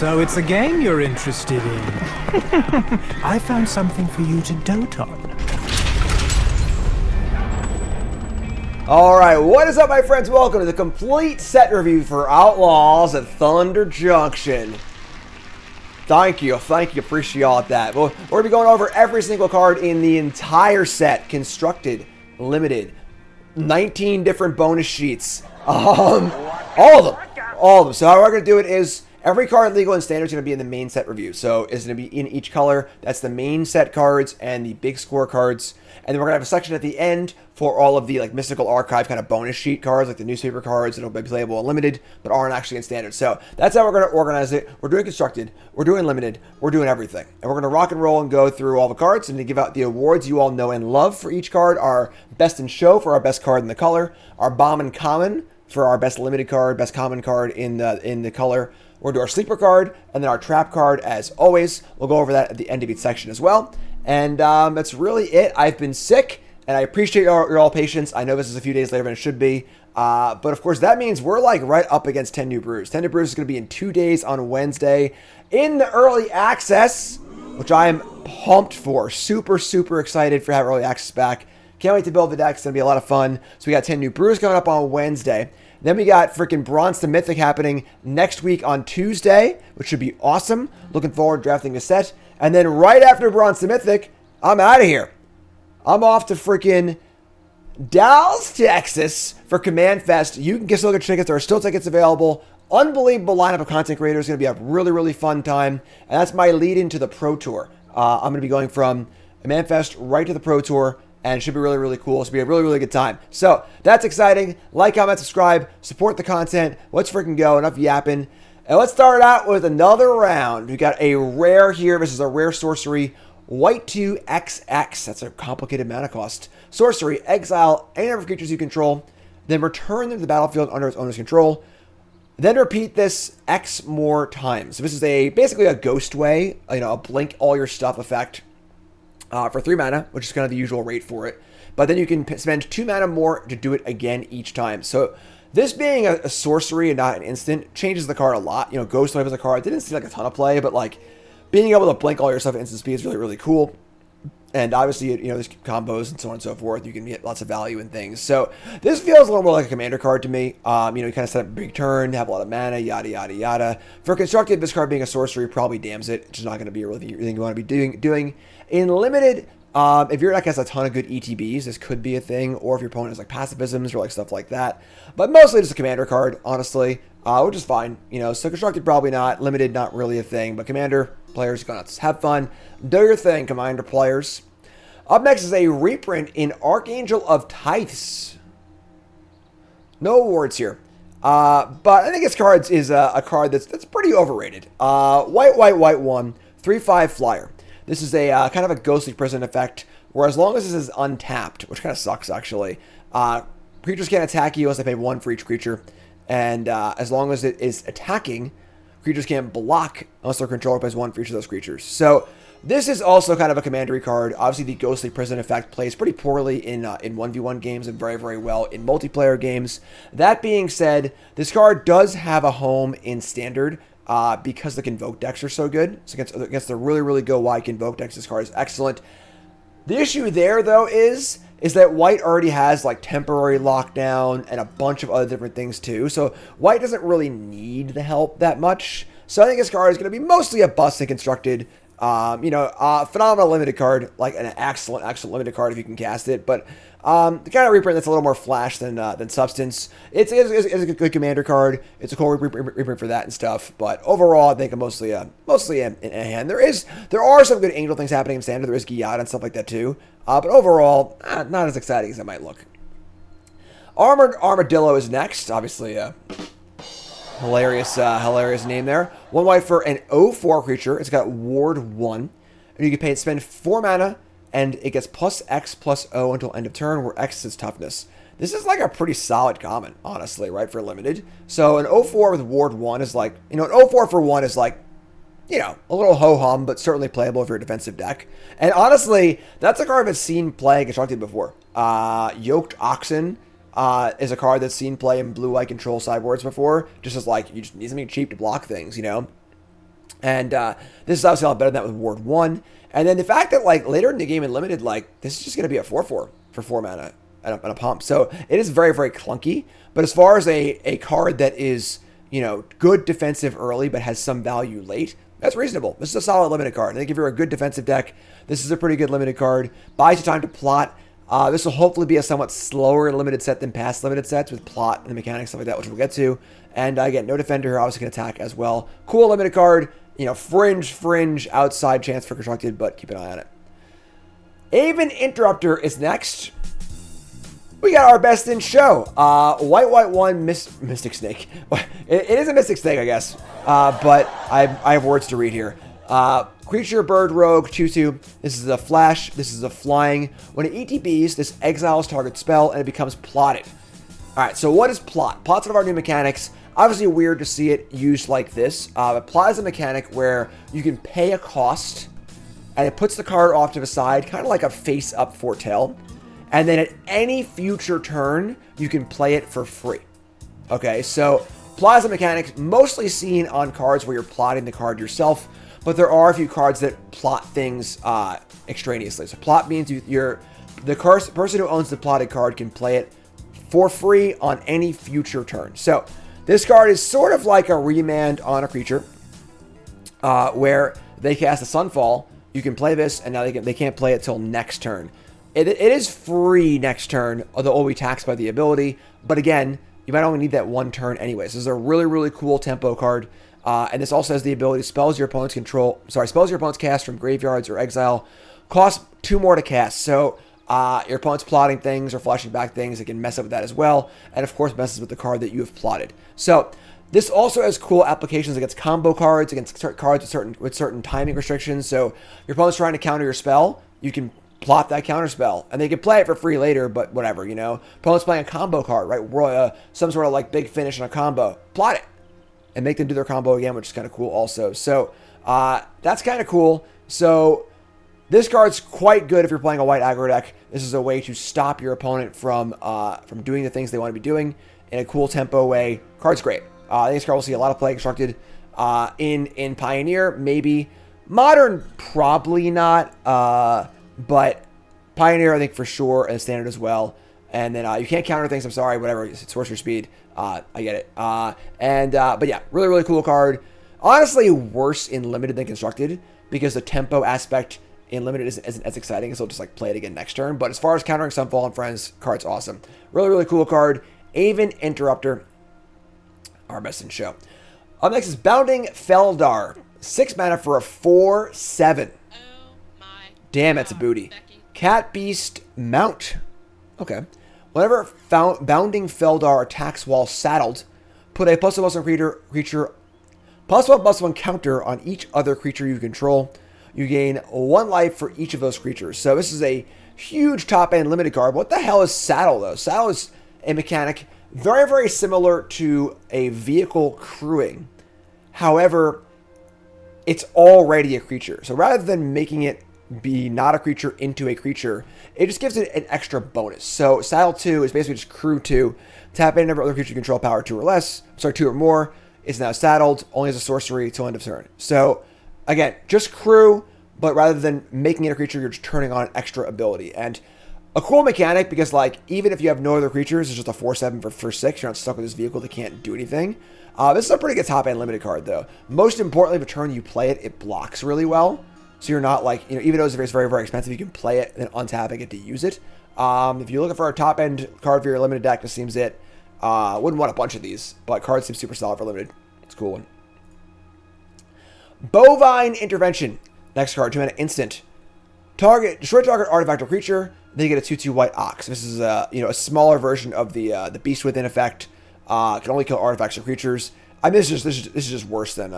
So it's a game you're interested in. I found something for you to dote on. Alright, what is up, my friends? Welcome to the complete set review for Outlaws of Thunder Junction. Thank you, appreciate that. We're going to be going over every single card in the entire set. Constructed, limited, 19 different bonus sheets. All of them. So how we're going to do it is, every card legal and standard is going to be in the main set review. So it's going to be in each color. That's the main set cards and the big score cards. And then we're going to have a section at the end for all of the like mystical archive kind of bonus sheet cards, like the newspaper cards that'll be playable in limited, but aren't actually in standard. So that's how we're going to organize it. We're doing constructed, we're doing limited, we're doing everything. And we're going to rock and roll and go through all the cards and to give out the awards you all know and love for each card. Our best in show for our best card in the color. Our Bombin Common for our best limited card, best common card in the color. We'll do our sleeper card and then our trap card as always. We'll go over that at the end of each section as well. And that's really it. I've been sick, and I appreciate your all patience. I know this is a few days later than it should be. But of course, that means we're like right up against 10 New Brews. 10 New Brews is going to be in 2 days on Wednesday in the early access, which I am pumped for. Super, super excited for having early access back. Can't wait to build the deck. It's going to be a lot of fun. So we got 10 New Brews coming up on Wednesday. Then we got freaking Bronze to Mythic happening next week on Tuesday, which should be awesome. Looking forward to drafting a set. And then right after Bronze to Mythic, I'm out of here. I'm off to freaking Dallas, Texas for Command Fest. You can still get tickets. There are still tickets available. Unbelievable lineup of content creators. It's going to be a really, really fun time. And that's my lead into the Pro Tour. I'm going to be going from Command Fest right to the Pro Tour. And it should be really, really cool. It's going to be a really, really good time. So that's exciting. Like, comment, subscribe. Support the content. Let's freaking go. Enough yapping. And let's start out with another round. We got a rare here. This is a rare sorcery. White 2XX. That's a complicated mana cost. Sorcery. Exile any number of creatures you control. Then return them to the battlefield under its owner's control. Then repeat this X more times. So this is basically a ghost way. A blink all your stuff effect. For 3 mana, which is kind of the usual rate for it. But then you can spend 2 mana more to do it again each time. So this being a sorcery and not an instant changes the card a lot. Ghost Wave as a card didn't see like a ton of play, but like being able to blink all your stuff at instant speed is really, really cool. And obviously, there's combos and so on and so forth. You can get lots of value in things. So this feels a little more like a commander card to me. You kind of set up a big turn, have a lot of mana, yada, yada, yada. For constructed, this card being a sorcery probably damns it. It's just not going to be really the thing you want to be doing. In limited, if your deck has a ton of good ETBs, this could be a thing. Or if your opponent has like pacifisms or like stuff like that. But mostly just a commander card, honestly, which is fine. So constructed, probably not. Limited, not really a thing. But commander players, gonna have fun. Do your thing, commander players. Up next is a reprint in Archangel of Tithes. No awards here. But I think this card is a card that's pretty overrated. White 1, 3/5 flyer. This is a kind of a ghostly prison effect, where as long as this is untapped, which kind of sucks actually, creatures can't attack you unless they pay 1 for each creature. And as long as it is attacking, creatures can't block unless their controller pays 1 for each of those creatures. So this is also kind of a commandery card. Obviously, the ghostly prison effect plays pretty poorly in 1v1 games and very, very well in multiplayer games. That being said, this card does have a home in standard because the Convoke decks are so good. So against the really, really go wide Convoke decks, this card is excellent. The issue there, though, is that white already has like temporary lockdown and a bunch of other different things too. So white doesn't really need the help that much. So I think this card is going to be mostly a bust and constructed. Phenomenal limited card, like an excellent limited card if you can cast it. But the kind of reprint that's a little more flash than substance. It's a good commander card. It's a cool reprint for that and stuff. But overall, I think I'm mostly in hand. There are some good angel things happening in standard. There is Yee-haw and stuff like that too. But overall, not as exciting as it might look. Armored Armadillo is next. Obviously, hilarious name there. 1 white for an 0/4 creature. It's got Ward 1. And you can spend 4 mana, and it gets +X/+O until end of turn, where X is toughness. This is like a pretty solid common, honestly, right, for limited. So an 0/4 with Ward 1 is like, an 0/4 for 1 is like, a little ho-hum, but certainly playable if you're a defensive deck. And honestly, that's a card that's seen play constructed before. Yoked Oxen is a card that's seen play in blue-white control sideboards before. Just as like, you just need something cheap to block things, And this is obviously a lot better than that with Ward 1. And then the fact that, like, later in the game in Limited, like, this is just going to be a 4/4 for 4 mana and a pump. So it is very, very clunky. But as far as a card that is, you know, good defensive early but has some value late, that's reasonable. This is a solid Limited card. I think if you're a good defensive deck, this is a pretty good Limited card. Buys you time to plot. This will hopefully be a somewhat slower Limited set than past Limited sets with plot and the mechanics, stuff like that, which we'll get to. And again, no defender here, obviously can attack as well. Cool Limited card. You know, fringe outside chance for constructed, but keep an eye on it. Aven Interrupter is next. We got our best in show. White 1 Mystic Snake. It is a Mystic Snake, I guess. But I have words to read here. Creature, bird, rogue, 2/2. This is a flash. This is a flying. When it ETBs, this exiles target spell and it becomes plotted. Alright, so what is plot? Plot's one of our new mechanics. Obviously weird to see it used like this. But plot is a mechanic where you can pay a cost and it puts the card off to the side, kind of like a face-up foretell. And then at any future turn, you can play it for free. Okay, so plot is a mechanic mostly seen on cards where you're plotting the card yourself, but there are a few cards that plot things extraneously. So plot means the person who owns the plotted card can play it for free on any future turn. So this card is sort of like a remand on a creature where they cast a Sunfall. You can play this, and now they can't play it till next turn. It is free next turn, although it will be taxed by the ability. But again, you might only need that one turn anyways. This is a really, really cool tempo card. And this also has the ability spells your opponent's cast from graveyards or exile. Cost 2 more to cast. So your opponent's plotting things or flashing back things. It can mess up with that as well. And of course, messes with the card that you have plotted. So this also has cool applications against combo cards, against cards with certain timing restrictions. So your opponent's trying to counter your spell, you can plot that counter spell, and they can play it for free later, but whatever, you know. Opponent's playing a combo card, right? Some sort of like big finish on a combo. Plot it and make them do their combo again, which is kind of cool also. So that's kind of cool. So this card's quite good if you're playing a white aggro deck. This is a way to stop your opponent from doing the things they want to be doing in a cool tempo way. Card's great. I think this card will see a lot of play constructed in Pioneer, maybe. Modern, probably not. But Pioneer, I think for sure, and Standard as well. And then you can't counter things. I'm sorry, whatever. It's sorcerer speed. I get it. But yeah, really, really cool card. Honestly, worse in Limited than Constructed because the tempo aspect in Limited isn't as exciting. So I'll just like play it again next turn. But as far as countering Sunfall and Friends, card's awesome. Really, really cool card. Aven Interrupter, our best in show. Up next is Bounding Feldar. 6 mana for a 4/7. Damn, that's a booty. Cat Beast Mount. Okay. Whenever Bounding Feldar attacks while saddled, put a +1/+1 creature +1/+1 counter on each other creature you control. You gain 1 life for each of those creatures. So this is a huge top-end Limited card. What the hell is Saddle, though? Saddle is a mechanic very, very similar to a vehicle crewing. However, it's already a creature. So rather than making it be not a creature into a creature, it just gives it an extra bonus. So Saddle 2 is basically just Crew 2. Tap in every other creature you control power 2 or less. Sorry, 2 or more. It's now saddled, only as a sorcery till end of turn. So again, just Crew, but rather than making it a creature, you're just turning on an extra ability. And a cool mechanic because, like, even if you have no other creatures, it's just a 4/7 for 6. You're not stuck with this vehicle that can't do anything. This is a pretty good top-end Limited card, though. Most importantly, the turn you play it, it blocks really well. So you're not like, you know, even though it's very, very expensive, you can play it and then untap and get to use it. If you're looking for a top-end card for your Limited deck, this seems it. Wouldn't want a bunch of these, but card seems super solid for Limited. It's a cool one. Bovine Intervention. Next card, 2 mana instant. Destroy target artifact or creature, then you get a 2/2 white ox. This is a smaller version of the Beast Within effect. Can only kill artifacts or creatures. I mean, this is just worse than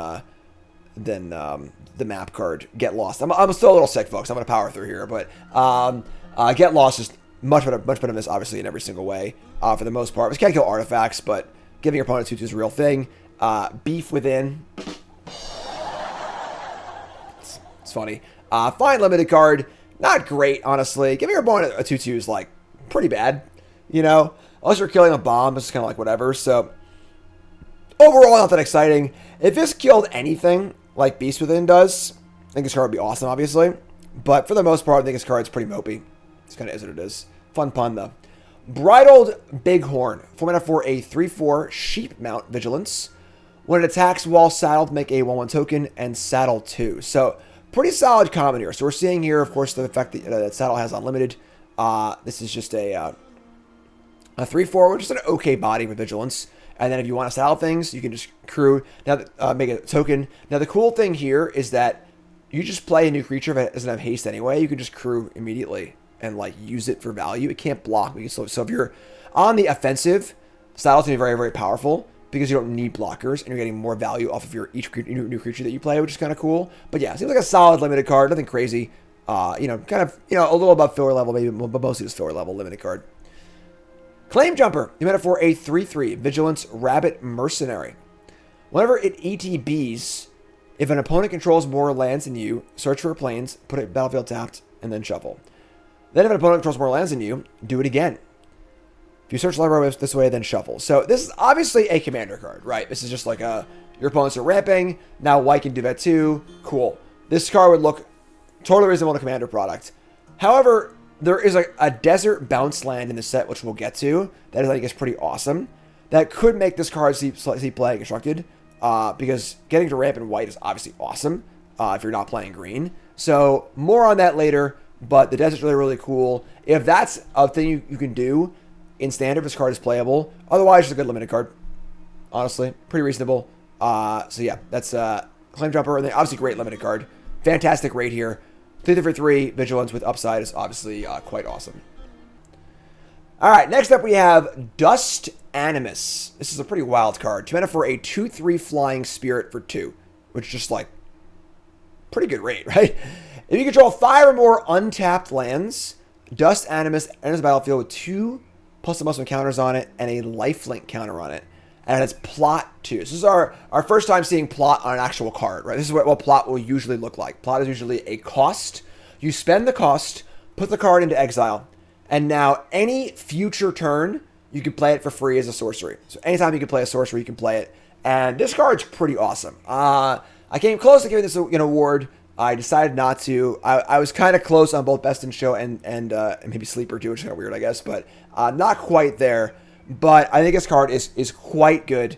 the map card Get Lost. I'm still a little sick, folks. I'm gonna power through here, but Get Lost is much better than this, obviously, in every single way for the most part. This can't kill artifacts, but giving your opponent 2/2 is a real thing. Beef Within. It's funny. Fine Limited card, not great, honestly. Giving your opponent a 2/2 is like pretty bad, you know. Unless you're killing a bomb, it's kind of like whatever. So overall, not that exciting. If this killed anything, like Beast Within does. I think this card would be awesome, obviously. But for the most part, I think this card's pretty mopey. It's kind of is what it is. Fun pun, though. Bridled Bighorn. 4 mana for a 3/4 Sheep Mount Vigilance. When it attacks while saddled, make a 1/1 token and saddle 2. So, pretty solid common here. So, we're seeing here, of course, the effect that saddle has unlimited. This is just a 3/4, which is an okay body with Vigilance. And then if you want to saddle things, you can just crew, now make a token. Now, the cool thing here is that you just play a new creature that doesn't have haste anyway. You can just crew immediately and like use it for value. It can't block. So if you're on the offensive, saddle's gonna be very, very powerful because you don't need blockers and you're getting more value off of each new creature that you play, which is kind of cool. But yeah, seems like a solid limited card. Nothing crazy. Kind of a little above filler level, maybe, but mostly just filler level limited card. Claim Jumper. You made it for a 3/3 Vigilance Rabbit Mercenary. Whenever it ETBs, if an opponent controls more lands than you, search for planes, put it battlefield tapped, and then shuffle. Then if an opponent controls more lands than you, do it again. If you search library this way, then shuffle. So this is obviously a commander card, right? This is just like your opponents are ramping. Now white can do that too. Cool. This card would look totally reasonable in a commander product. However, there is a desert bounce land in the set, which we'll get to. That is, I think, is pretty awesome. That could make this card see play constructed. Because getting to ramp in white is obviously awesome if you're not playing green. So more on that later, but the desert's really, really cool. If that's a thing you can do in standard, this card is playable. Otherwise, it's a good limited card. Honestly, pretty reasonable. So yeah, that's Claim Jumper, and then obviously great limited card. Fantastic rate here. 3/3 Vigilance with upside is obviously quite awesome. All right, next up we have Dust Animus. This is a pretty wild card. 2 mana for a 2/3 Flying Spirit for 2, which is just like pretty good rate, right? If you control 5 or more untapped lands, Dust Animus enters the battlefield with 2 +1/+1 counters on it and a lifelink counter on it. And it's plot 2. This is our first time seeing plot on an actual card, right? This is what plot will usually look like. Plot is usually a cost. You spend the cost, put the card into exile, and now any future turn, you can play it for free as a sorcery. So anytime you can play a sorcery, you can play it. And this card's pretty awesome. I came close to giving this an award. I decided not to. I was kind of close on both Best in Show and maybe Sleeper too, which is kind of weird, I guess. But not quite there. But I think this card is quite good.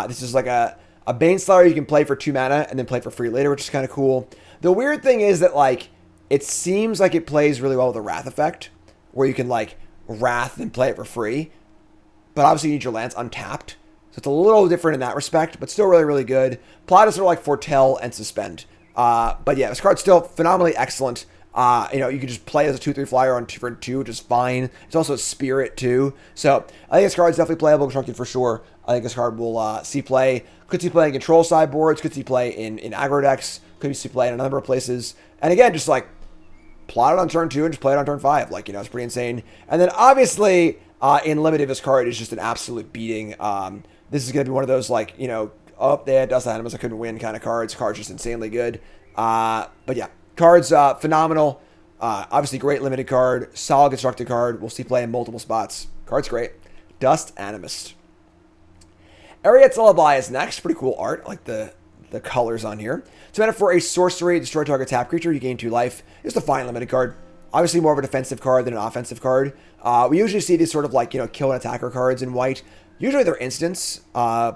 This is like a Baneslayer you can play for 2 mana and then play for free later, which is kind of cool. The weird thing is that like it seems like it plays really well with the Wrath effect, where you can like Wrath and play it for free. But obviously you need your lands untapped. So it's a little different in that respect, but still really, really good. Plot is sort of like Foretell and Suspend. But yeah, this card's still phenomenally excellent. You can just play as a 2/3 flyer on 2/2, which is fine. It's also a Spirit too. So I think this card's definitely playable, constructed for sure. I think this card will see play. Could see play in control sideboards. Could see play in aggro decks. Could see play in a number of places. And again, just like plot it on turn 2 and just play it on turn 5. Like, it's pretty insane. And then obviously in limited, this card is just an absolute beating. This is going to be one of those like, oh, they had Dust Animus, I couldn't win kind of cards. Card's just insanely good. But yeah, card's phenomenal. Obviously great limited card, solid constructed card. We'll see play in multiple spots. Card's great. Dust Animus. Ariet's Lullaby is next. Pretty cool art. I like the colors on here. So mana for a sorcery, destroy target tap creature, you gain 2 life. It's a fine limited card. Obviously more of a defensive card than an offensive card. We usually see these sort of like, kill an attacker cards in white. Usually they're instants.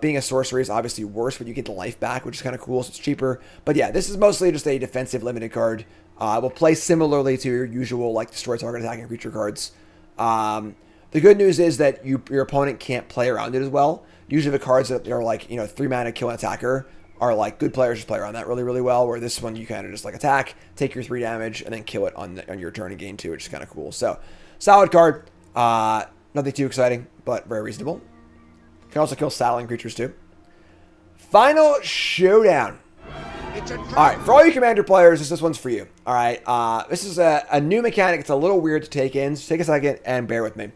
Being a sorcery is obviously worse, but you get the life back, which is kind of cool, so it's cheaper. But yeah, this is mostly just a defensive limited card. Will play similarly to your usual like destroy target attacking creature cards. The good news is that your opponent can't play around it as well. Usually the cards that are like 3 mana kill an attacker are like good players just play around that really, really well. Where this one you kind of just like attack, take your 3 damage, and then kill it on your turn and gain 2, which is kind of cool. So solid card. Nothing too exciting, but very reasonable. Can also kill saddling creatures too. Final Showdown. Alright, for all you commander players, this one's for you. Alright, this is a new mechanic. It's a little weird to take in, so take a second and bear with me.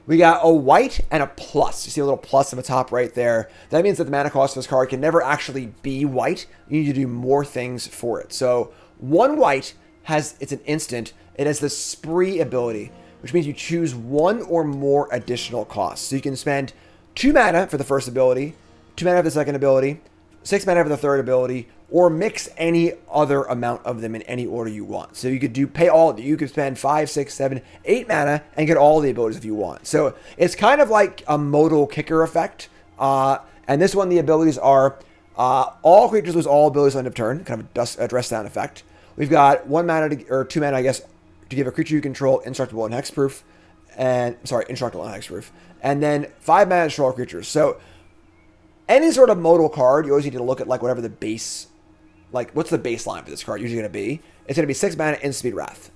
We got a white and a plus. You see a little plus in the top right there. That means that the mana cost of this card can never actually be white. You need to do more things for it. So 1 white it's an instant. It has the Spree ability, which means you choose 1 or more additional costs. So you can spend 2 mana for the first ability, 2 mana for the second ability, 6 mana for the third ability, or mix any other amount of them in any order you want. So you could pay all of it. You could spend 5, 6, 7, 8 mana and get all the abilities if you want. So it's kind of like a modal kicker effect. And this one, the abilities are all creatures lose all abilities on end of turn, kind of a dress down effect. We've got 1 mana or 2 mana, I guess, to give a creature you control indestructible and hexproof. Indestructible and hexproof. And then 5 mana to destroy all creatures. So any sort of modal card, you always need to look at like whatever the base, like what's the baseline for this card usually going to be. It's going to be 6 mana instant speed wrath.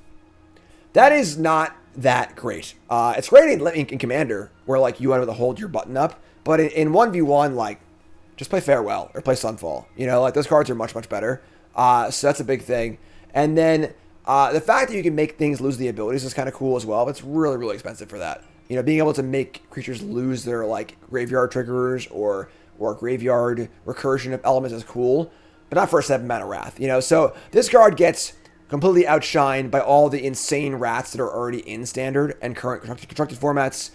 That is not that great. It's great in Commander, where like you want to hold your button up. But in 1v1, like, just play Farewell or play Sunfall. You know, like those cards are much, much better. So that's a big thing. And then the fact that you can make things lose the abilities is kind of cool as well, but it's really, really expensive for that. You know, being able to make creatures lose their like graveyard triggers or graveyard recursion of elements is cool, but not for a 7 mana Wrath. You know, so this card gets completely outshined by all the insane Wraths that are already in Standard and current constructed formats.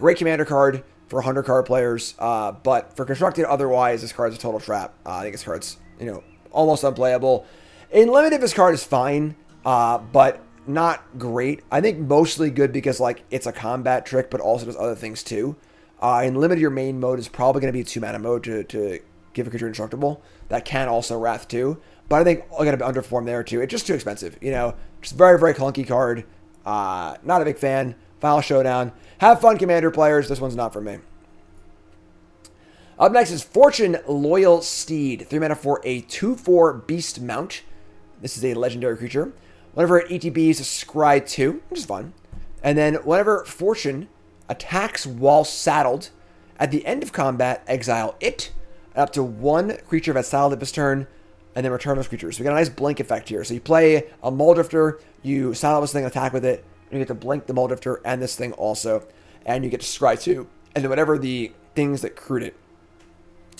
Great Commander card for 100 card players, but for Constructed otherwise, this card's a total trap. I think this card's, you know, almost unplayable. In Limited, this card is fine, but not great. I think mostly good because like it's a combat trick, but also does other things too. In Limited, your main mode is probably going to be a 2 mana mode to give a creature indestructible. That can also Wrath too, but I think I'm going to underperform there too. It's just too expensive, you know. Just very, very clunky card. Not a big fan. Final Showdown. Have fun, Commander players. This one's not for me. Up next is Fortune Loyal Steed. 3 mana for a 2/4 Beast Mount. This is a legendary creature. Whenever it ETBs, scry 2, which is fun. And then whenever Fortune attacks while saddled, at the end of combat, exile it, up to 1 creature that's saddled at this turn, and then return those creatures. So we got a nice blink effect here. So you play a Muldrifter, you saddle this thing, attack with it, and you get to blink the Muldrifter and this thing also, and you get to scry 2. And then whatever the things that crewed it.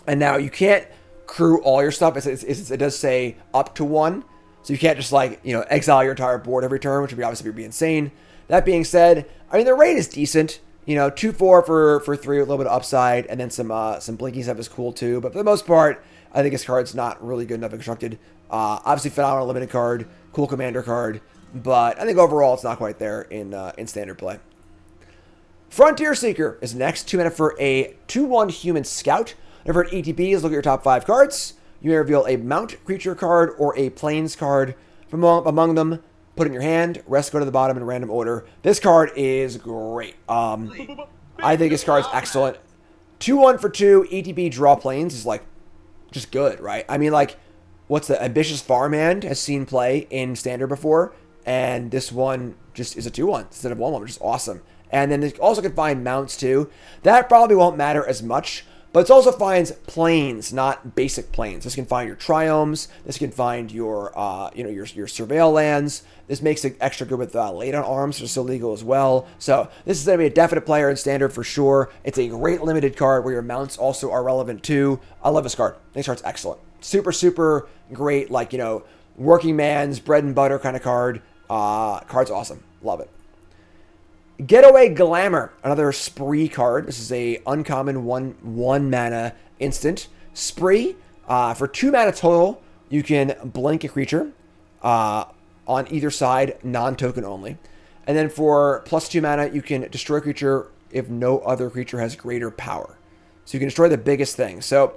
And now you can't crew all your stuff. It does say up to 1. So you can't just like, you know, exile your entire board every turn, which would obviously be insane. That being said, I mean, the rate is decent. You know, 2/4 for 3 with a little bit of upside, and then some blinking stuff is cool too. But for the most part, I think this card's not really good enough constructed. Obviously, phenomenal limited card, cool commander card, but I think overall it's not quite there in standard play. Frontier Seeker is next. 2 mana for a 2/1 human scout. Whenever it ETBs, look at your top 5 cards. You may reveal a mount creature card or a plains card from among them. Put it in your hand. Rest go to the bottom in random order. This card is great. I think this card's excellent. 2/1 for 2 ETB draw plains is like just good, right? I mean, like, what's the Ambitious Farmhand has seen play in Standard before, and this one just is a 2/1 instead of 1/1, which is awesome. And then it also can find mounts too. That probably won't matter as much. But it also finds plains, not basic plains. This can find your triomes. This can find your, your surveil lands. This makes it extra good with lay down arms, which is still legal as well. So this is going to be a definite player in Standard for sure. It's a great limited card where your mounts also are relevant too. I love this card. This card's excellent. Super, super great, like, you know, working man's bread and butter kind of card. Card's awesome. Love it. Getaway Glamour, another Spree card. This is a uncommon 1 mana instant. Spree, for 2 mana total, you can blink a creature on either side, non-token only. And then for plus 2 mana, you can destroy a creature if no other creature has greater power. So you can destroy the biggest thing. So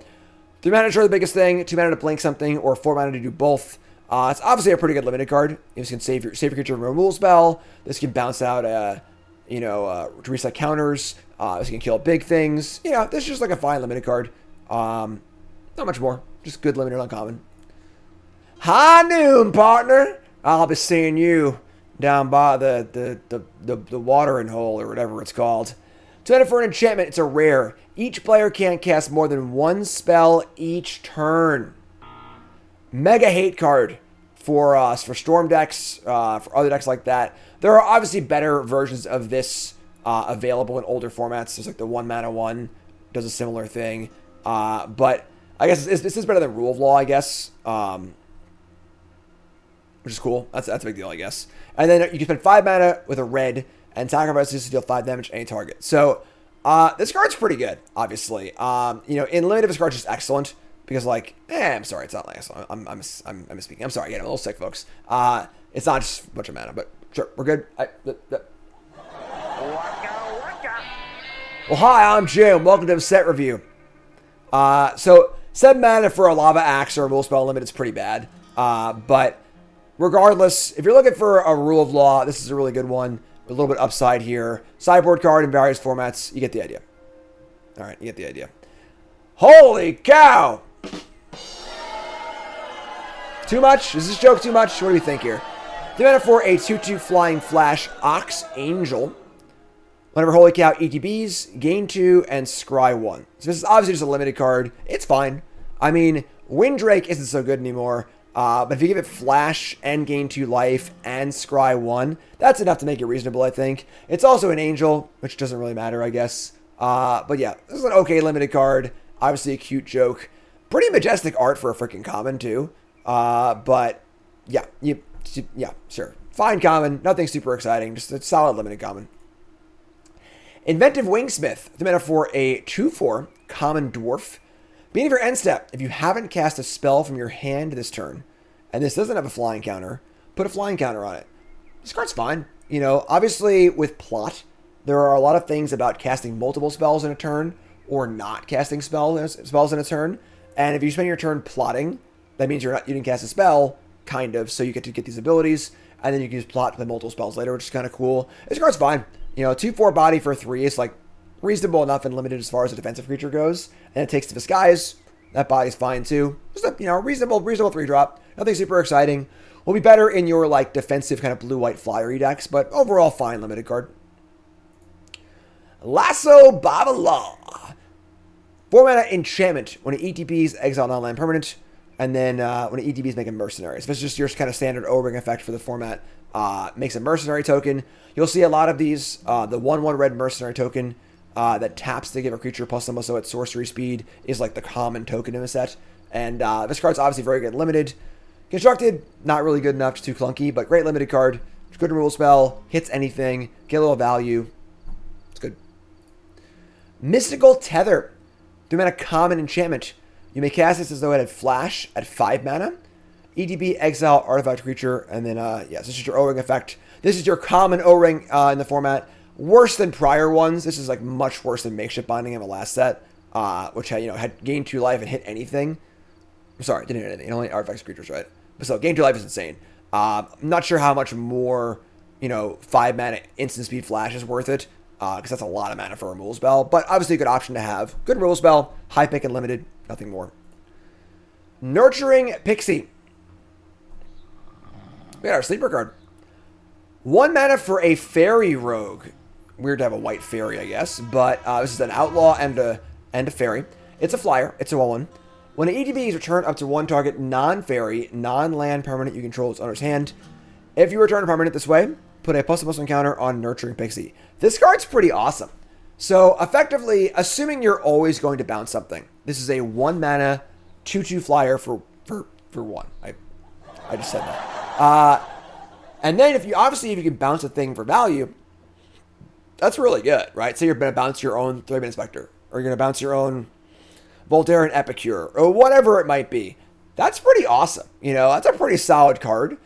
3 mana to destroy the biggest thing, 2 mana to blink something, or 4 mana to do both. It's obviously a pretty good limited card. This can save your creature from a removal spell. This can bounce out to reset counters. This can kill big things. You know, this is just like a fine limited card. Not much more. Just good limited uncommon. High noon, partner. I'll be seeing you down by the watering hole or whatever it's called. 2 mana for an enchantment. It's a rare. Each player can't cast more than 1 spell each turn. Mega hate card for Storm decks, for other decks like that. There are obviously better versions of this available in older formats. There's like the 1 mana one does a similar thing. But I guess this is better than Rule of Law, I guess. Which is cool. That's a big deal, I guess. And then you can spend 5 mana with a red and sacrifice this to deal 5 damage to any target. So this card's pretty good, obviously. In limited, this card's just excellent because like, I'm sorry, it's not last. I'm misspeaking. I'm sorry, yeah, I'm a little sick, folks. It's not just a bunch of mana, but sure, we're good. Well, hi, I'm Jim. Welcome to the set review. So 7 mana for a Lava Axe or a Rule Spell Limit is pretty bad. But regardless, if you're looking for a Rule of Law, this is a really good one. A little bit upside here. Sideboard card in various formats. You get the idea. All right, you get the idea. Holy cow! Too much? Is this joke too much? What do we think here? 3 mana for a 2/2 Flying Flash Ox Angel. Whenever Holy Cow ETBs, gain 2 and scry 1. So this is obviously just a limited card. It's fine. I mean, Windrake isn't so good anymore. But if you give it Flash and gain 2 life and scry 1, that's enough to make it reasonable, I think. It's also an Angel, which doesn't really matter, I guess. But yeah, this is an okay limited card. Obviously a cute joke. Pretty majestic art for a freaking common, too. But yeah, yeah, sure. Fine common. Nothing super exciting. Just a solid limited common. Inventive Wingsmith. 3 mana for a 2/4 common dwarf. Beginning of your end step, if you haven't cast a spell from your hand this turn, and this doesn't have a flying counter, put a flying counter on it. This card's fine. You know, obviously with plot, there are a lot of things about casting multiple spells in a turn or not casting spells in a turn. And if you spend your turn plotting, that means you didn't cast a spell, kind of, so you get to get these abilities, and then you can use plot to play multiple spells later, which is kind of cool. This card's fine. You know, 2/4 body for 3 is like reasonable enough and limited as far as a defensive creature goes. And it takes the Disguise. That body's fine too. Just a, you know, reasonable 3-drop. Nothing super exciting. Will be better in your like defensive kind of blue-white flyery decks, but overall fine limited card. Lasso Babala. 4 mana enchantment. When it ETBs, exile non-land permanent. And then when it ETBs, make a mercenary. So this is just your kind of standard O-ring effect for the format. Makes a mercenary token. You'll see a lot of these. The 1/1 red mercenary token that taps to give a creature plus some also at sorcery speed is like the common token in the set. And this card's obviously very good limited. Constructed, not really good enough, just too clunky, but great limited card. Good rule spell, hits anything, get a little value. It's good. Mystical Tether. 3 mana common enchantment. You may cast this as though it had flash at 5 mana. EDB, exile, artifact creature, and then, yes, this is your O-ring effect. This is your common O-ring in the format. Worse than prior ones. This is like much worse than Makeshift Binding in the last set, which had, you know, had gained 2 life and hit anything. I'm sorry, didn't hit anything. It only artifacts creatures, right? But so gain 2 life is insane. I'm not sure how much more, you know, 5 mana instant speed flash is worth it, because that's a lot of mana for a removal spell. But obviously a good option to have. Good removal spell, high pick and limited, nothing more. Nurturing Pixie. We got our sleeper card. 1 mana for a fairy rogue. Weird to have a white fairy, I guess. But this is an outlaw and a fairy. It's a flyer. It's a 1/1. When an ETB is returned up to 1 target non-fairy, non-land permanent you control its owner's hand. If you return a permanent this way, put a +1/+1 counter on Nurturing Pixie. This card's pretty awesome. So effectively, assuming you're always going to bounce something, this is a 1 mana 2/2 flyer for 1. I just said that. And then if you can bounce a thing for value, that's really good, right? So you're going to bounce your own 3-Minute Spectre, or you're going to bounce your own Voltaire and Epicure, or whatever it might be. That's pretty awesome. You know, that's a pretty solid card.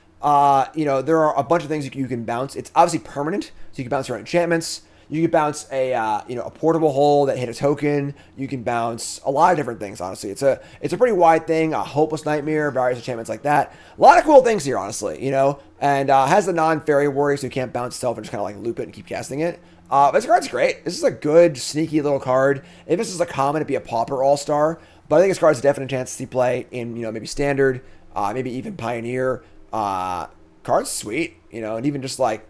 You know, there are a bunch of things you can bounce. It's obviously permanent, so you can bounce your own enchantments. You can bounce a portable hole that hit a token. You can bounce a lot of different things, honestly. It's a pretty wide thing. A Hopeless Nightmare, various enchantments like that. A lot of cool things here, honestly, you know. And has the non-fairy warrior, so you can't bounce itself and just kind of like loop it and keep casting it. This card's great. This is a good, sneaky little card. If this is a common, it'd be a Pauper All-Star. But I think this card's a definite chance to see play in, you know, maybe Standard, maybe even Pioneer. Card's sweet, you know, and even just like,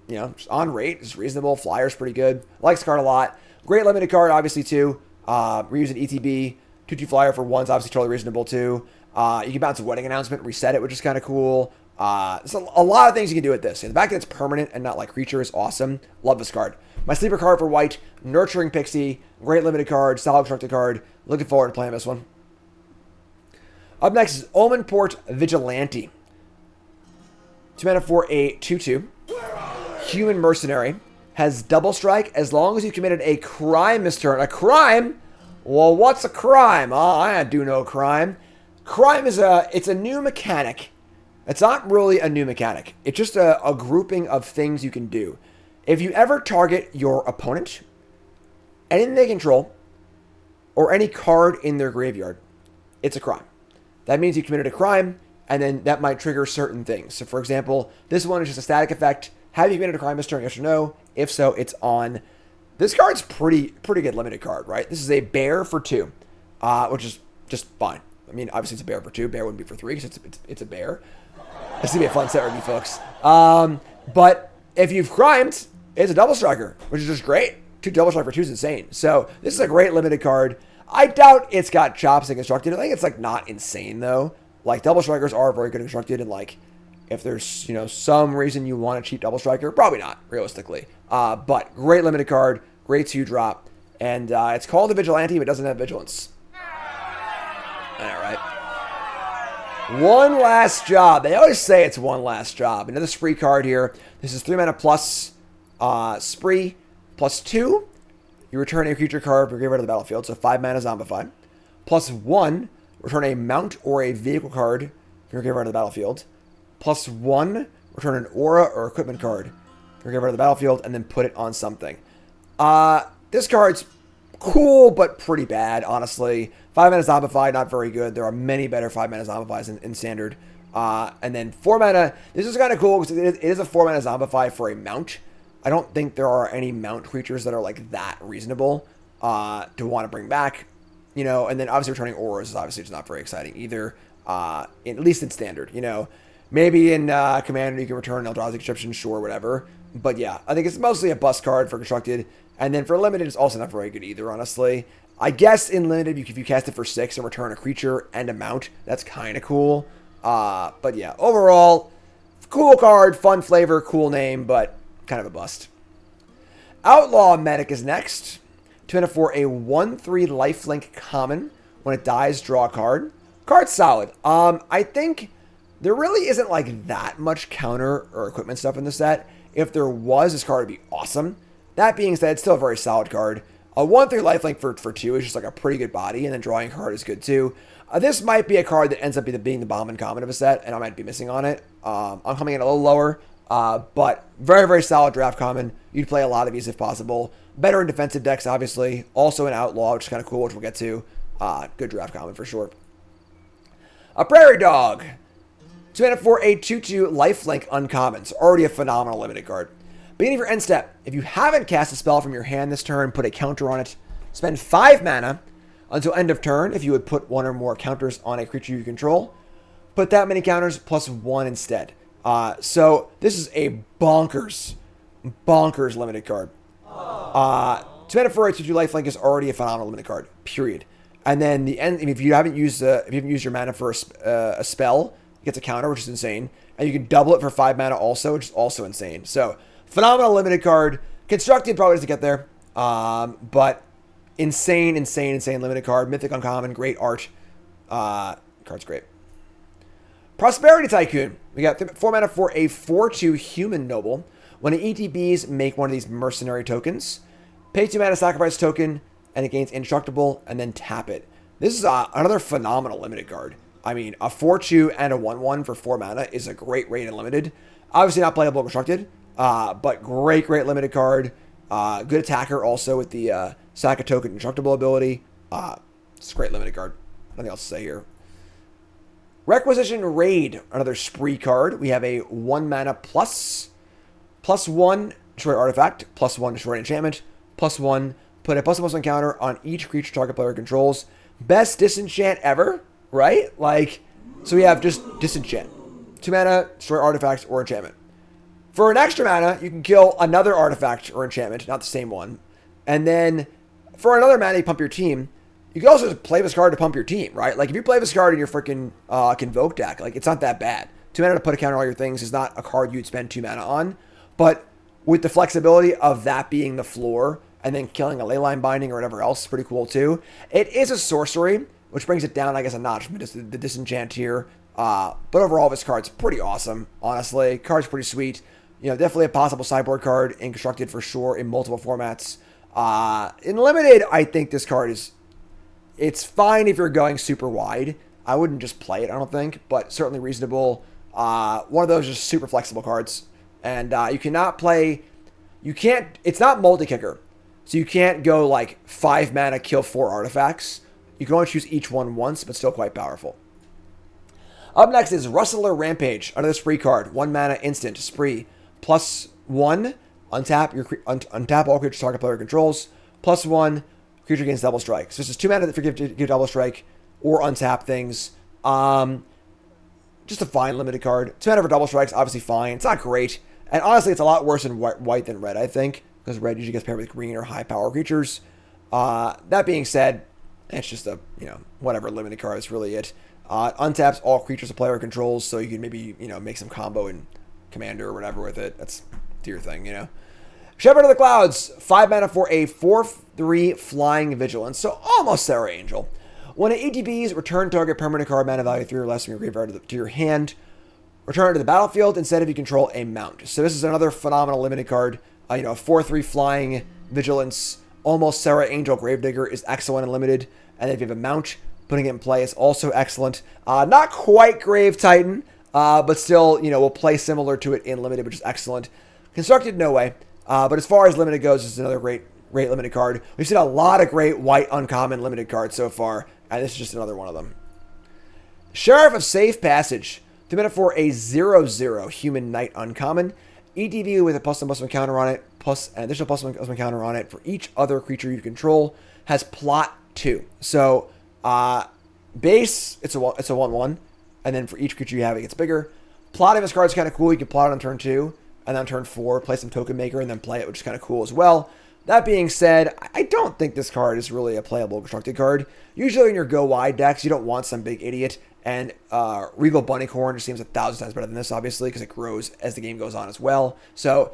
you know, just on rate is reasonable. Flyer's pretty good. I like this card a lot. Great limited card, obviously, too. We're using ETB. 2/2 flyer for 1's obviously totally reasonable, too. You can bounce a wedding announcement, reset it, which is kind of cool. There's a lot of things you can do with this. And the fact that it's permanent and not like creature is awesome. Love this card. My sleeper card for white, Nurturing Pixie. Great limited card, solid constructed card. Looking forward to playing this one. Up next is Omenport Vigilante. 2 mana for a 2/2. Human Mercenary. Has double strike as long as you committed a crime this turn. A crime? Well, what's a crime? I do no crime. Crime is it's a new mechanic. It's not really a new mechanic. It's just a grouping of things you can do. If you ever target your opponent, anything they control, or any card in their graveyard, it's a crime. That means you committed a crime, and then that might trigger certain things. So, for example, this one is just a static effect. Have you committed a crime this turn, yes or no? If so, it's on. This card's pretty good limited card, right? This is a bear for 2, which is just fine. I mean, obviously it's a bear for 2. Bear wouldn't be for 3 because it's a bear. This is going to be a fun set review, folks. But if you've crimed, it's a double striker, which is just great. 2 double strike for 2 is insane. So this is a great limited card. I doubt it's got chops and constructed. I think it's like not insane though. Like double strikers are very good constructed, and like if there's some reason you want a cheap double striker, probably not realistically. But great limited card, great 2-drop, and it's called a vigilante, but doesn't have vigilance. All right. One last job. They always say it's one last job. Another spree card here. This is 3 mana plus spree plus 2. You return a creature card from your graveyard to the battlefield, so 5 mana Zombify. Plus 1, return a mount or a vehicle card from your graveyard to the battlefield. Plus 1, return an aura or equipment card from your graveyard to the battlefield, and then put it on something. This card's cool, but pretty bad, honestly. 5 mana Zombify, not very good. There are many better 5 mana Zombifies in Standard. And then 4 mana, this is kind of cool because it is a 4 mana Zombify for a mount. I don't think there are any mount creatures that are like that reasonable to want to bring back, and then obviously returning auras is obviously just not very exciting either, at least in Standard, maybe in Commander you can return Eldrazi Conscription, sure, whatever, but yeah, I think it's mostly a bust card for Constructed, and then for Limited it's also not very good either, honestly. I guess in Limited, if you cast it for 6 and return a creature and a mount, that's kind of cool, but yeah, overall, cool card, fun flavor, cool name, but kind of a bust. Outlaw Medic is next. 2 mana for a 1/3 lifelink common. When it dies, draw a card. Card's solid. I think there really isn't like that much counter or equipment stuff in the set. If there was, this card would be awesome. That being said, it's still a very solid card. A 1/3 lifelink for 2 is just like a pretty good body, and then drawing a card is good too. This might be a card that ends up being the Bombin Common of a set, and I might be missing on it. I'm coming in a little lower. But very, very solid draft common. You'd play a lot of these if possible. Better in defensive decks, obviously. Also an outlaw, which is kind of cool, which we'll get to. Good draft common for sure. A Prairie Dog. 2 mana for a 2/2 lifelink uncommon. So already a phenomenal limited card. Beginning of your end step. If you haven't cast a spell from your hand this turn, put a counter on it. Spend 5 mana until end of turn. If you would put 1 or more counters on a creature you control, put that many counters plus 1 instead. So this is a bonkers limited card. 2 mana for a 2/2 lifelink is already a phenomenal limited card. Period. And then the end. If you haven't used your mana for a spell, it gets a counter, which is insane. And you can double it for 5 mana also, which is also insane. So phenomenal limited card. Constructed probably doesn't get there, but insane limited card. Mythic uncommon, great art. Card's great. Prosperity Tycoon. We got 4 mana for a 4/2 human noble. When it ETBs, make one of these mercenary tokens. Pay 2 mana, sacrifice token, and it gains indestructible, and then tap it. This is another phenomenal limited card. I mean, a 4/2 and a 1/1 for 4 mana is a great rate in limited. Obviously not playable constructed, but great limited card. Good attacker also with the sack a token indestructible ability. It's a great limited card. Nothing else to say here. Requisition Raid, another spree card. We have a 1 mana +1 destroy artifact, +1 destroy enchantment, +1 put a +1/+1 counter on each creature target player controls. Best disenchant ever, right? Like, so we have just disenchant. 2 mana, destroy artifacts or enchantment. For an extra mana, you can kill another artifact or enchantment, not the same one. And then for another mana, you pump your team. You can also just play this card to pump your team, right? Like, if you play this card in your freaking Convoke deck, like, it's not that bad. 2 mana to put a counter on all your things is not a card you'd spend 2 mana on. But with the flexibility of that being the floor and then killing a Leyline Binding or whatever else is pretty cool, too. It is a sorcery, which brings it down, I guess, a notch from just the disenchant here. But overall, this card's pretty awesome, honestly. Card's pretty sweet. Definitely a possible sideboard card in Constructed for sure in multiple formats. In Limited, I think this card is It's fine if you're going super wide. I wouldn't just play it, I don't think, but certainly reasonable. One of those just super flexible cards. And you cannot play... You can't... It's not multi-kicker. So you can't go like 5 mana, kill 4 artifacts. You can only choose each one once, but still quite powerful. Up next is Rustler Rampage. Another spree card. 1 mana instant. Spree. +1. Untap all creatures target player controls. +1. Creature gains double strike. So this is 2 mana for give double strike or untap things. Just a fine limited card. 2 mana for double strikes, obviously fine. It's not great. And honestly, it's a lot worse in white than red, I think. Because red usually gets paired with green or high power creatures. That being said, it's just a, whatever limited card. That's really it. Untaps all creatures a player controls, so you can maybe, make some combo in Commander or whatever with it. That's do your thing, Shepherd of the Clouds, 5 mana for a 4/3 flying vigilance, so almost Sarah Angel. When it ETBs, return target permanent card mana value 3 or less from your graveyard to your hand. Return it to the battlefield instead if you control a mount. So this is another phenomenal limited card. 4/3 flying vigilance, almost Sarah Angel Gravedigger is excellent and limited. And if you have a mount, putting it in play is also excellent. Not quite Grave Titan, but still, will play similar to it in limited, which is excellent. Constructed, no way. But as far as limited goes, this is another great limited card. We've seen a lot of great white uncommon limited cards so far, and this is just another one of them. Sheriff of Safe Passage. 2 mana for a 0/0 human knight uncommon. ETB with a +1/+1 counter on it, plus an additional +1/+1 counter on it for each other creature you control. Has plot 2. So base, it's a 1/1, and then for each creature you have, it gets bigger. Plotting this card is kind of cool. You can plot it on turn 2, and then on turn 4, play some Token Maker, and then play it, which is kind of cool as well. That being said, I don't think this card is really a playable constructed card. Usually in your go wide decks, you don't want some big idiot. And Regal Bunnycorn just seems 1,000 times better than this, obviously, because it grows as the game goes on as well. So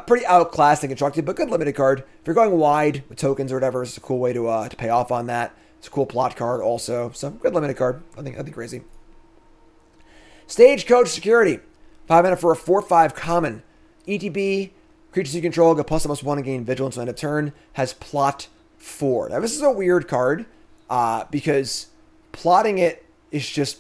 pretty outclassed and constructed, but good limited card. If you're going wide with tokens or whatever, it's a cool way to pay off on that. It's a cool plot card also. So good limited card. Nothing crazy. Stagecoach Security. 5 mana for a 4/5 common. ETB. Creatures you control get +1/+1 and gain vigilance on end of turn. Has plot 4. Now this is a weird card because plotting it is just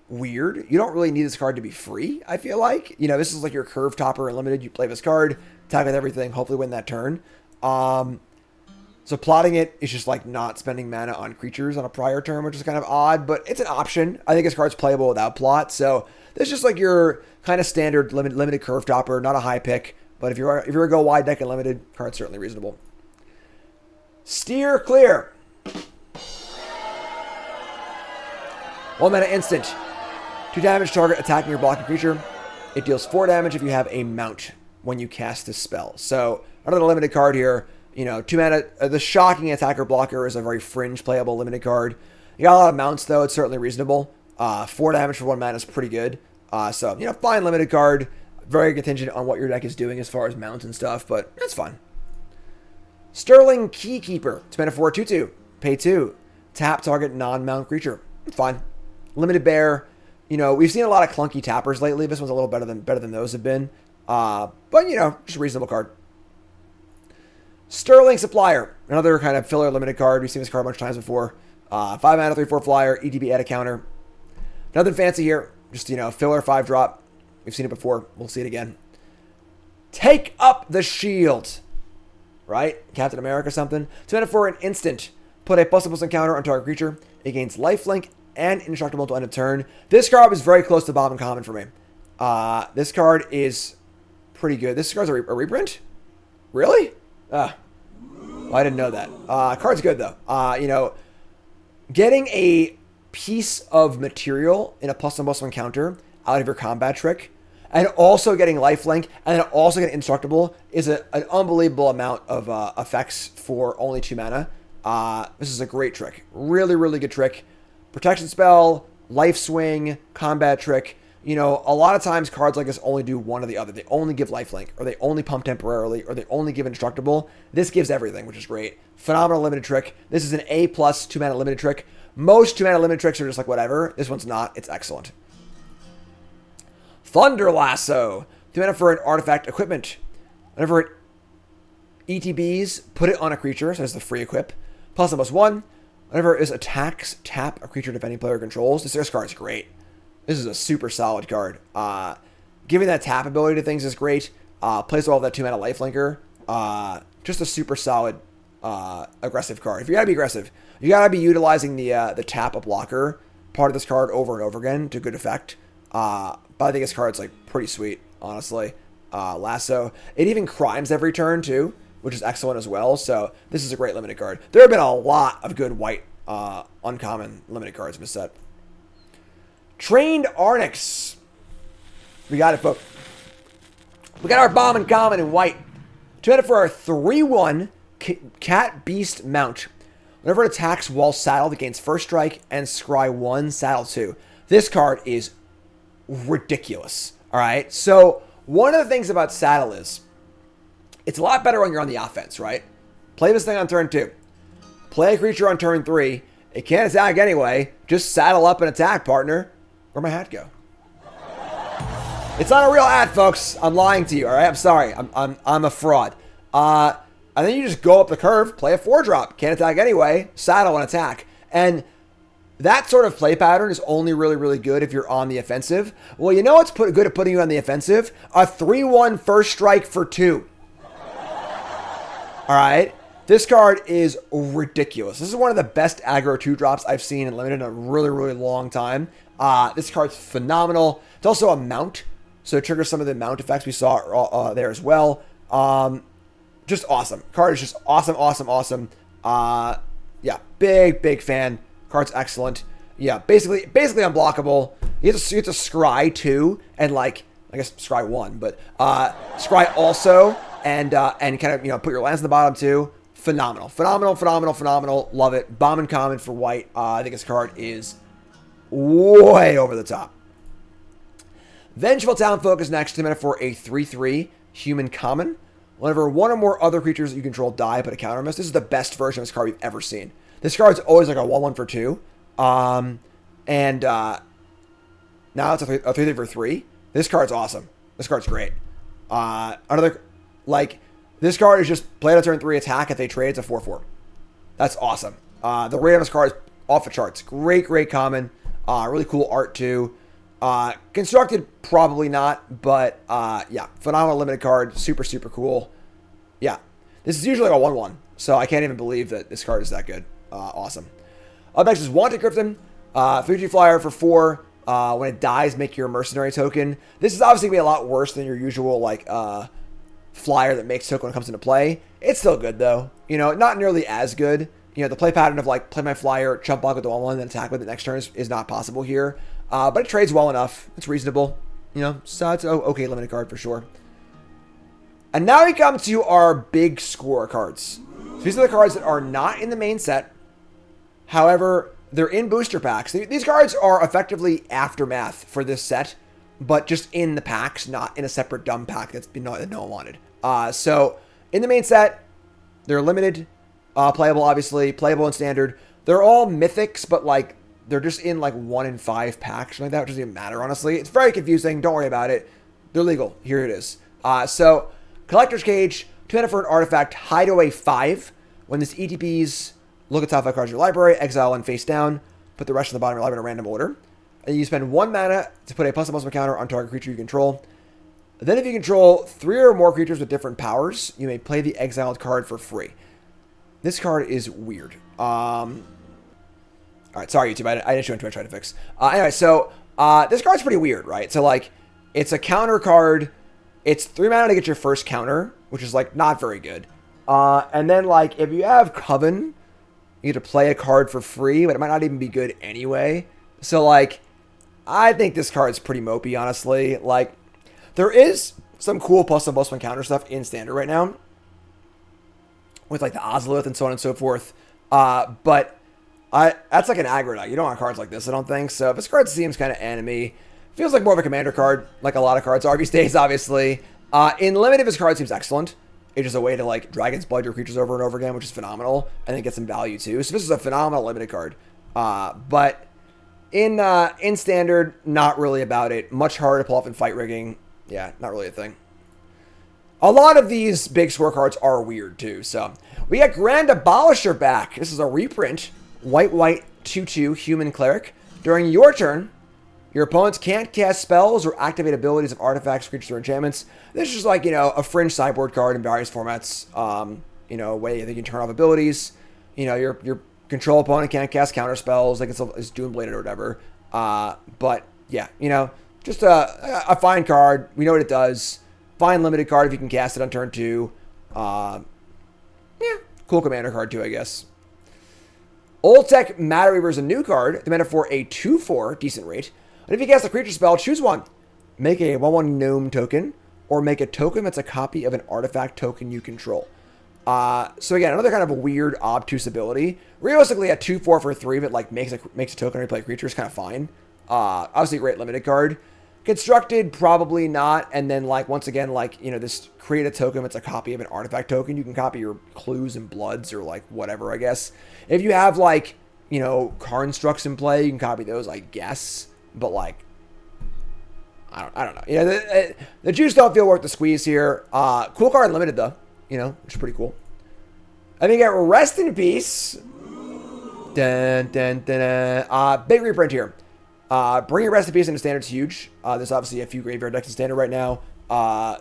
weird. You don't really need this card to be free, I feel like. This is like your curve topper and limited. You play this card, attack with everything, hopefully win that turn. So plotting it is just like not spending mana on creatures on a prior turn, which is kind of odd, but it's an option. I think this card's playable without plot. So this is just like your kind of standard limited curve topper, not a high pick. But if you're a go wide deck and limited, card's certainly reasonable. Steer Clear. 1 mana instant. 2 damage target attacking your blocking creature. It deals 4 damage if you have a mount when you cast this spell. So another limited card here. 2 mana. The Shocking Attacker Blocker is a very fringe playable limited card. You got a lot of mounts though. It's certainly reasonable. 4 damage for 1 mana is pretty good. So fine limited card. Very contingent on what your deck is doing as far as mounts and stuff, but that's fine. Sterling Keykeeper. 2 mana for a 2/2. Pay 2. Tap target non-mount creature. Fine. Limited bear. We've seen a lot of clunky tappers lately. This one's a little better than those have been. But just a reasonable card. Sterling Supplier. Another kind of filler limited card. We've seen this card a bunch of times before. 5 mana, 3/4 flyer. ETB add a counter. Nothing fancy here. Just, filler 5-drop. We've seen it before. We'll see it again. Take Up the Shield. Right? Captain America or something. 2 mana for an instant. Put a +1/+1 counter on target creature. It gains lifelink and indestructible until end of turn. This card was very close to Bombin Common for me. This card is pretty good. This card's a reprint? Really? I didn't know that. Card's good though. Getting a piece of material in a +1/+1 counter out of your combat trick, and also getting lifelink, and then also getting indestructible is an unbelievable amount of effects for only 2 mana. This is a great trick. Really, really good trick. Protection spell, life swing, combat trick. A lot of times cards like this only do one or the other. They only give lifelink, or they only pump temporarily, or they only give indestructible. This gives everything, which is great. Phenomenal limited trick. This is an A+ 2 mana limited trick. Most 2 mana limited tricks are just like whatever. This one's not. It's excellent. Thunder Lasso. 2 mana for an artifact equipment. Whenever it ETBs, put it on a creature, so it's the free equip. +1/+1. Whenever it attacks, tap a creature defending player controls. This card is great. This is a super solid card. Giving that tap ability to things is great. Plays well with that 2-mana lifelinker. Just a super solid aggressive card. If you gotta be aggressive, you gotta be utilizing the tap a blocker part of this card over and over again to good effect. But I think this card's like pretty sweet, honestly. Lasso. It even crimes every turn too, which is excellent as well. So this is a great limited card. There have been a lot of good white uncommon limited cards in this set. Trained Arnix. We got it, folks. We got our Bombin Common in white. 2 for our 3/1 Cat Beast Mount. Whenever it attacks while saddled, it gains first strike and scry 1, saddle 2. This card is ridiculous. All right. So one of the things about saddle is it's a lot better when you're on the offense, right? Play this thing on turn 2. Play a creature on turn 3. It can't attack anyway. Just saddle up and attack, partner. Where'd my hat go? It's not a real hat, folks. I'm lying to you, all right? I'm sorry. I'm a fraud. And then you just go up the curve, play a 4-drop. Can't attack anyway. Saddle and attack. And that sort of play pattern is only really, really good if you're on the offensive. Well, you know what's good at putting you on the offensive? A 3/1 first strike for 2. All right? This card is ridiculous. This is one of the best aggro 2-drops I've seen in Limited in a really, really long time. This card's phenomenal. It's also a mount, so it triggers some of the mount effects we saw there as well. Just awesome. Card is just awesome, awesome, awesome. Yeah, big fan. Card's excellent. Yeah, basically unblockable. You have to scry 2 and like, I guess scry 1, but scry also and kind of, put your lands in the bottom too. Phenomenal. Love it. Bombin Common for white. I think this card is way over the top. Vengeful Townfolk is next. 2 mana for a 3/3 human common. Whenever one or more other creatures that you control die, put a counter on this. This is the best version of this card we've ever seen. This card's always like a 1/1 for 2. Now it's a 3/3 for 3. This card's awesome. This card's great. This card is just play on turn 3 attack. If they trade, it's a 4/4. That's awesome. The rate of this card is off the charts. Great common. Really cool art too. Constructed, probably not, but yeah, phenomenal limited card. Super cool. Yeah, this is usually like a 1/1, so I can't even believe that this card is that good. Awesome. Up next is Wanted Griffin. 3/2 flyer for 4. When it dies, make your mercenary token. This is obviously going to be a lot worse than your usual flyer that makes token when it comes into play. It's still good though. Not nearly as good. The play pattern of play my flyer, chump block with the 1/1, and then attack with it next turn is not possible here. But it trades well enough. It's reasonable. So it's an okay limited card for sure. And now we come to our big score cards. So these are the cards that are not in the main set. However, they're in booster packs. These cards are effectively aftermath for this set, but just in the packs, not in a separate dumb pack that no one wanted. So in the main set, they're limited, playable obviously, playable in standard. They're all mythics, but they're just in 1 in 5 packs, something like that, which doesn't even matter, honestly. It's very confusing. Don't worry about it. They're legal. Here it is. So Collector's Cage, 2 mana for an artifact, Hideaway 5. When this ETPs, look at top 5 cards in your library, exile one face down, put the rest of the bottom of your library in a random order. And you spend 1 mana to put a +1/+1 counter on target creature you control. Then if you control 3 or more creatures with different powers, you may play the exiled card for free. This card is weird. All right, sorry, YouTube. I didn't show into it. I tried to fix. Anyway, so this card's pretty weird, right? So, it's a counter card. It's 3 mana to get your first counter, which is, not very good. And then, if you have Coven, you get to play a card for free, but it might not even be good anyway. So, I think this card's pretty mopey, honestly. There is some cool +1/+1 counter stuff in Standard right now. With, the Ozolith and so on and so forth. But that's an aggro deck. You don't want cards like this, I don't think. So this card seems kind of anime. Feels like more of a commander card, like a lot of cards are these days, obviously. In limited, this card seems excellent. It's just a way to Dragon's Blood your creatures over and over again, which is phenomenal, and then get some value too. So this is a phenomenal limited card. But in standard, not really about it. Much harder to pull off in fight rigging. Yeah, not really a thing. A lot of these big score cards are weird too. So we got Grand Abolisher back. This is a reprint. white, 2/2 human cleric. During your turn, your opponents can't cast spells or activate abilities of artifacts, creatures, or enchantments. This is just like, a fringe sideboard card in various formats. A way that you can turn off abilities. Your control opponent can't cast counter spells, like it's Doom Bladed or whatever. But yeah, just a fine card. We know what it does. Fine limited card if you can cast it on turn 2. Cool commander card too, I guess. Old Tech Matter Weaver is a new card. The mana for a 2/4, decent rate. And if you cast a creature spell, choose one. Make a 1/1 gnome token, or make a token that's a copy of an artifact token you control. So again, another kind of a weird, obtuse ability. Realistically, a 2/4 for 3 that like makes a token replay creature is kind of fine. Obviously, a great limited card. Constructed, probably not. And then once again, this create a token that's a copy of an artifact token. You can copy your clues and bloods or whatever, I guess. If you have Karnstructs in play, you can copy those, I guess. But I don't know. The juice don't feel worth the squeeze here. Cool card limited though, which is pretty cool. I think at Rest in Peace. Dun, dun, dun, dun. Big reprint here. Bringing Rest in Peace into Standard's huge. There's obviously a few graveyard decks in Standard right now.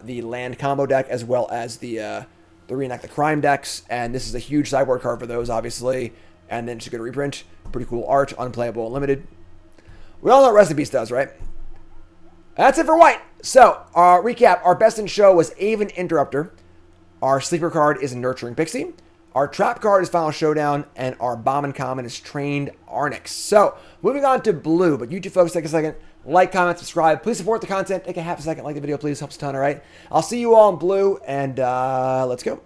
The land combo deck as well as the Reenact the Crime decks. And this is a huge sideboard card for those, obviously. And then just a good reprint. Pretty cool art, unplayable and limited. We all know what Rest in Peace does, right? That's it for white. So, recap. Our best in show was Aven Interrupter. Our sleeper card is Nurturing Pixie. Our trap card is Final Showdown. And our Bombin Common is Trained Arnix. So, moving on to blue. But you two folks, take a second. Like, comment, subscribe. Please support the content. Take a half a second. Like the video, please. Helps a ton, all right? I'll see you all in blue. And let's go.